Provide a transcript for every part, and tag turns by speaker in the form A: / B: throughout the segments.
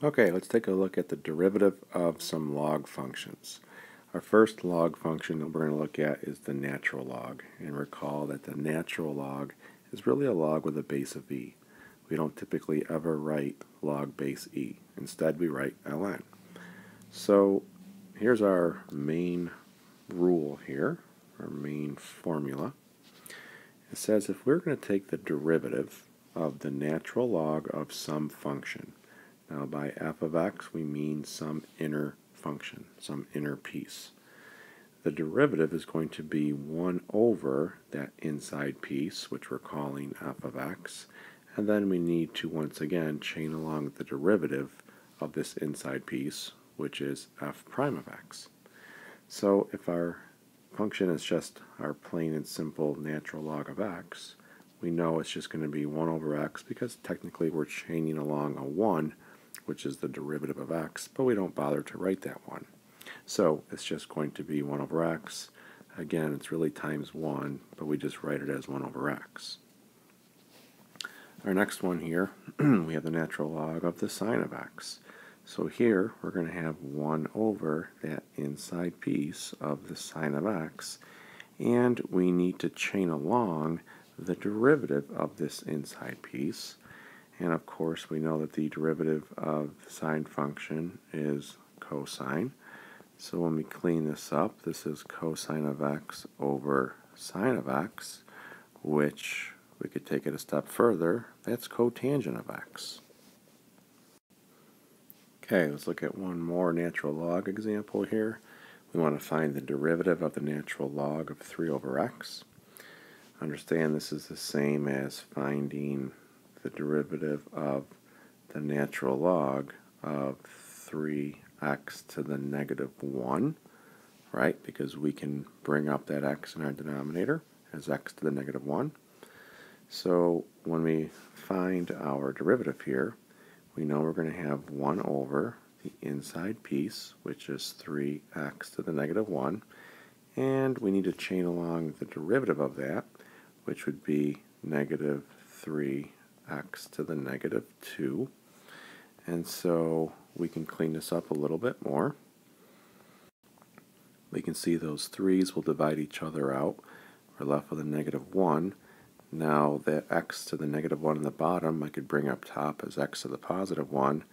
A: Okay, let's take a look at the derivative of some log functions. Our first log function that we're going to look at is the natural log. And recall that the natural log is really a log with a base of e. We don't typically ever write log base e. Instead, we write ln. So here's our main rule here, our main formula. It says if we're going to take the derivative of the natural log of some function. Now by f of x we mean some inner function, some inner piece. The derivative is going to be 1 over that inside piece, which we're calling f of x, and then we need to once again chain along the derivative of this inside piece, which is f prime of x. So if our function is just our plain and simple natural log of x, we know it's just going to be 1 over x because technically we're chaining along a 1, which is the derivative of x, but we don't bother to write that 1. So it's just going to be 1 over x. Again, it's really times 1, but we just write it as 1 over x. Our next one here, we have the natural log of the sine of x. So here we're going to have 1 over that inside piece of the sine of x, and we need to chain along the derivative of this inside piece. And of course we know that the derivative of the sine function is cosine. So when we clean this up, this is cosine of x over sine of x, which we could take it a step further. That's cotangent of x. Okay, let's look at one more natural log example here. We want to find the derivative of the natural log of 3 over x. Understand this is the same as finding the derivative of the natural log of 3x to the negative 1, right? Because we can bring up that x in our denominator as x to the negative 1. So when we find our derivative here, we know we're going to have 1 over the inside piece, which is 3x to the negative 1, and we need to chain along the derivative of that, which would be negative 3x to the negative 2. And so we can clean this up a little bit more. We can see those 3's will divide each other out. We're left with a negative 1. Now that x to the negative 1 in the bottom, I could bring up top as x to the positive 1,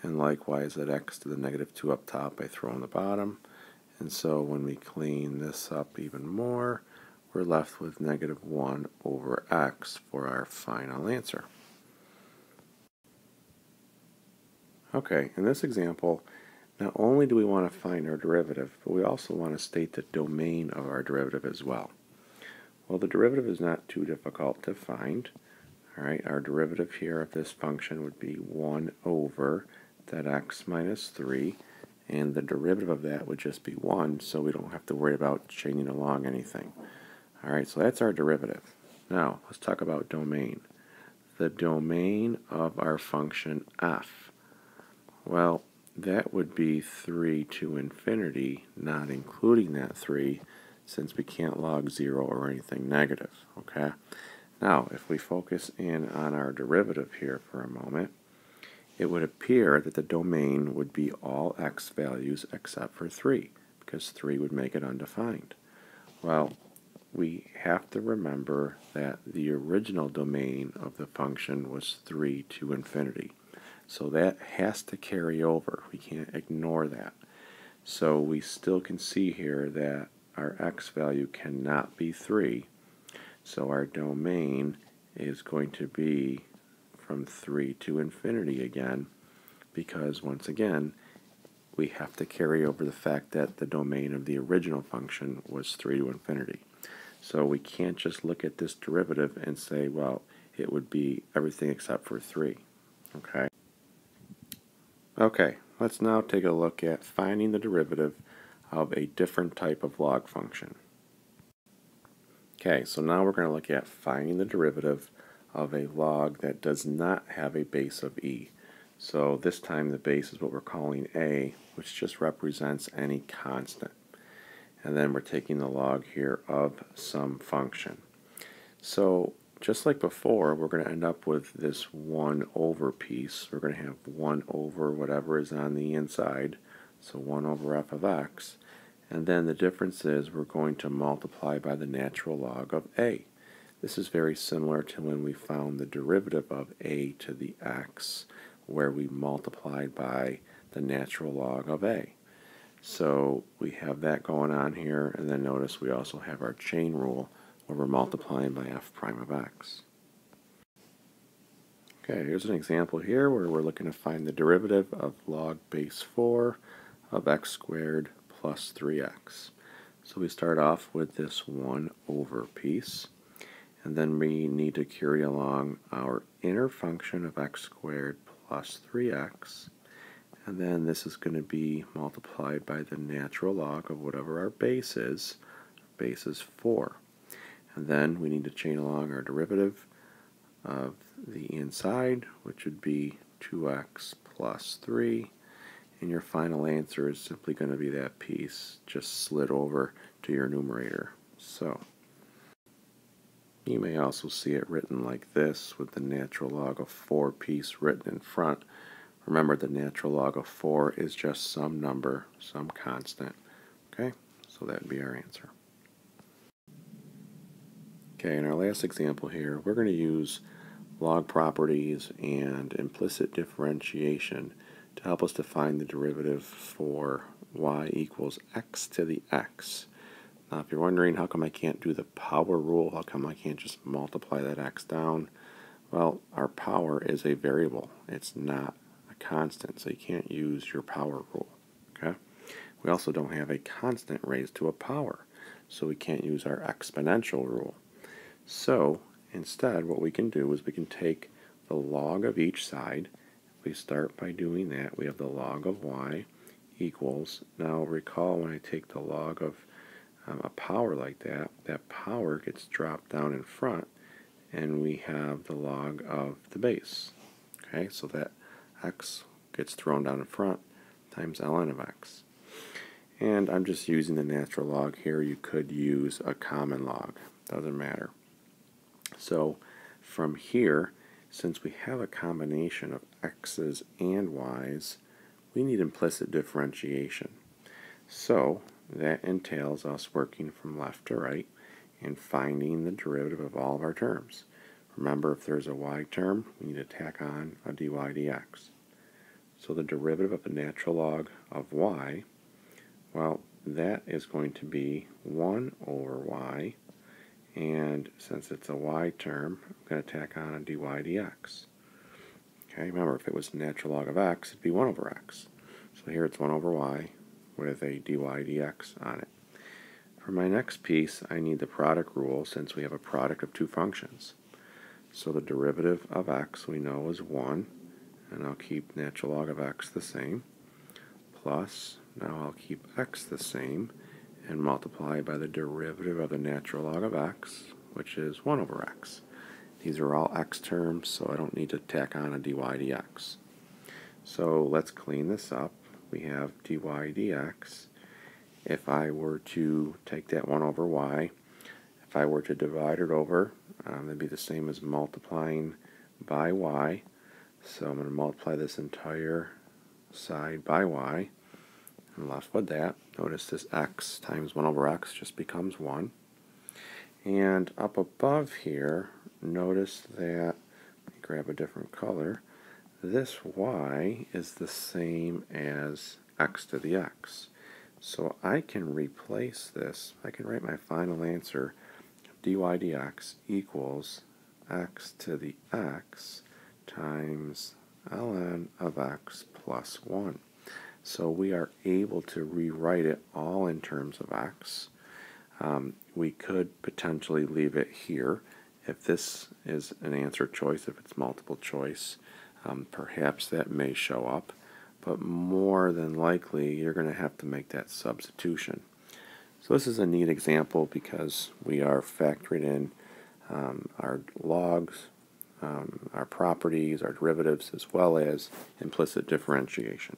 A: and likewise that x to the negative 2 up top I throw in the bottom. And so when we clean this up even more, we're left with negative 1 over x for our final answer. Okay, in this example, not only do we want to find our derivative, but we also want to state the domain of our derivative as well. Well, the derivative is not too difficult to find. All right, our derivative here of this function would be 1 over that x minus 3, and the derivative of that would just be 1, so we don't have to worry about chaining along anything. All right, so that's our derivative. Now, let's talk about domain. The domain of our function f. Well, that would be 3 to infinity, not including that 3, since we can't log 0 or anything negative, okay? Now, if we focus in on our derivative here for a moment, it would appear that the domain would be all x values except for 3, because 3 would make it undefined. Well, we have to remember that the original domain of the function was 3 to infinity. So that has to carry over. We can't ignore that. So we still can see here that our x value cannot be 3. So our domain is going to be from 3 to infinity again, because once again, we have to carry over the fact that the domain of the original function was 3 to infinity. So we can't just look at this derivative and say, well, it would be everything except for 3. Okay? Okay, let's now take a look at finding the derivative of a different type of log function. Okay, so now we're going to look at finding the derivative of a log that does not have a base of e. So this time the base is what we're calling a, which just represents any constant. And then we're taking the log here of some function. So just like before, we're going to end up with this 1 over piece. We're going to have 1 over whatever is on the inside, so 1 over f of x. And then the difference is we're going to multiply by the natural log of a. This is very similar to when we found the derivative of a to the x, where we multiplied by the natural log of a. So we have that going on here, and then notice we also have our chain rule where we're multiplying by f prime of x. Okay, here's an example here where we're looking to find the derivative of log base 4 of x squared plus 3x. So we start off with this 1 over piece, and then we need to carry along our inner function of x squared plus 3x, and then this is going to be multiplied by the natural log of whatever our base is. Our base is 4. And then we need to chain along our derivative of the inside, which would be 2x plus 3. And your final answer is simply going to be that piece just slid over to your numerator. So you may also see it written like this with the natural log of 4 piece written in front. Remember, the natural log of 4 is just some number, some constant. Okay, so that would be our answer. Okay, in our last example here, we're going to use log properties and implicit differentiation to help us define the derivative for y equals x to the x. Now, if you're wondering how come I can't do the power rule, how come I can't just multiply that x down, well, our power is a variable. It's not a constant, so you can't use your power rule. Okay? We also don't have a constant raised to a power, so we can't use our exponential rule. So instead, what we can do is we can take the log of each side. We start by doing that. We have the log of y equals, now recall when I take the log of a power like that, that power gets dropped down in front, and we have the log of the base. Okay, so that x gets thrown down in front times ln of x. And I'm just using the natural log here. You could use a common log. Doesn't matter. So from here, since we have a combination of x's and y's, we need implicit differentiation. So that entails us working from left to right and finding the derivative of all of our terms. Remember, if there's a y term, we need to tack on a dy dx. So the derivative of the natural log of y, well, that is going to be 1 over y. And since it's a y term, I'm going to tack on a dy dx. Okay, remember, if it was the natural log of x, it'd be 1 over x. So here it's 1 over y with a dy dx on it. For my next piece, I need the product rule since we have a product of two functions. So the derivative of x we know is 1, and I'll keep natural log of x the same, plus, now I'll keep x the same, and multiply by the derivative of the natural log of x, which is 1 over x. These are all x terms, so I don't need to tack on a dy dx. So let's clean this up. We have dy dx. If I were to take that 1 over y, if I were to divide it over, it'd be the same as multiplying by y. So I'm going to multiply this entire side by y. And left with that, notice this x times 1 over x just becomes 1. And up above here, notice that, let me grab a different color, this y is the same as x to the x. So I can replace this, I can write my final answer, dy dx equals x to the x times ln of x plus 1. So we are able to rewrite it all in terms of x. We could potentially leave it here. If this is an answer choice, if it's multiple choice, perhaps that may show up. But more than likely, you're going to have to make that substitution. So this is a neat example because we are factoring in our logs, our properties, our derivatives, as well as implicit differentiation.